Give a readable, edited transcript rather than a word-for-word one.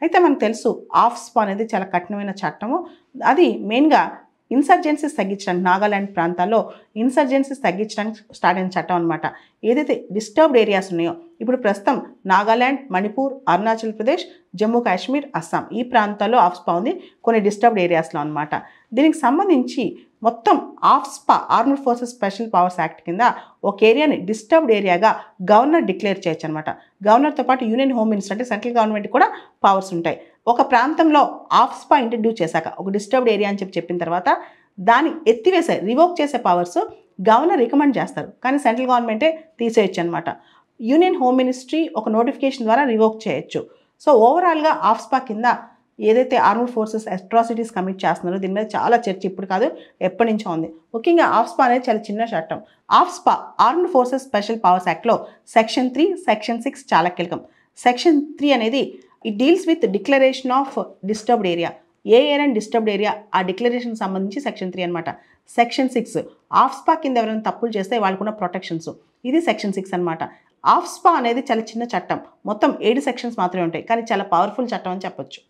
అయితే మనకు తెలుసు ఆఫ్స్పా అనేది చాలా కఠినమైన చట్టము. అది మెయిన్గా ఇన్సర్జెన్సీస్ తగ్గించడానికి, నాగాలాండ్ ప్రాంతాల్లో ఇన్సర్జెన్సీస్ తగ్గించడానికి స్టార్ట్ అయిన చట్టం అనమాట. ఏదైతే డిస్టర్బ్డ్ ఏరియాస్ ఉన్నాయో, ఇప్పుడు ప్రస్తుతం నాగాలాండ్, మణిపూర్, అరుణాచల్ ప్రదేశ్, జమ్మూ కాశ్మీర్, అస్సాం ఈ ప్రాంతాల్లో ఆఫ్స్పా ఉంది, కొన్ని డిస్టర్బ్డ్ ఏరియాస్లో అనమాట. దీనికి సంబంధించి మొత్తం ఆఫ్స్పా armed forces special powers act కింద ఒక ఏరియాని డిస్టర్బ్డ్ ఏరియాగా గవర్నర్ డిక్లేర్ చేయొచ్చు అనమాట. గవర్నర్తో పాటు యూనియన్ హోమ్ మినిస్టర్ అంటే సెంట్రల్ గవర్నమెంట్ కూడా పవర్స్ ఉంటాయి. ఒక ప్రాంతంలో ఆఫ్స్పా ఇంట్రడ్యూస్ చేశాక, ఒక డిస్టర్బ్డ్ ఏరియా అని చెప్పిన తర్వాత దాన్ని ఎత్తివేసే, రివోక్ చేసే పవర్స్ గవర్నర్ రికమెండ్ చేస్తారు, కానీ సెంట్రల్ గవర్నమెంటే తీసేయచ్చు అనమాట. యూనియన్ హోమ్ మినిస్ట్రీ ఒక నోటిఫికేషన్ ద్వారా రివోక్ చేయొచ్చు. సో ఓవరాల్గా ఆఫ్స్పా కింద ఏదైతే ఆర్మ్డ్ ఫోర్సెస్ అట్రాసిటీస్ కమిట్ చేస్తున్నారో దీని మీద చాలా చర్చ ఇప్పుడు కాదు, ఎప్పటి నుంచో ఉంది. ముఖ్యంగా ఆఫ్స్పా అనేది చాలా చిన్న చట్టం. ఆఫ్స్పా ఆర్మ్డ్ ఫోర్సెస్ స్పెషల్ పవర్స్ యాక్ట్లో సెక్షన్ 3, సెక్షన్ 6 చాలా కీలకం. సెక్షన్ 3 అనేది it deals with declaration of disturbed area. A area disturbed area ఆ డిక్లరేషన్ సంబంధించి సెక్షన్ 3 అనమాట. సెక్షన్ 6 ఆఫ్స్పా కింద ఎవరైనా తప్పులు చేస్తే వాళ్ళకున్న ప్రొటెక్షన్స్, ఇది సెక్షన్ 6 అనమాట. ఆఫ్స్పా అనేది చాలా చిన్న చట్టం, మొత్తం 7 సెక్షన్స్ మాత్రమే ఉంటాయి, కానీ చాలా పవర్ఫుల్ చట్టం అని చెప్పొచ్చు.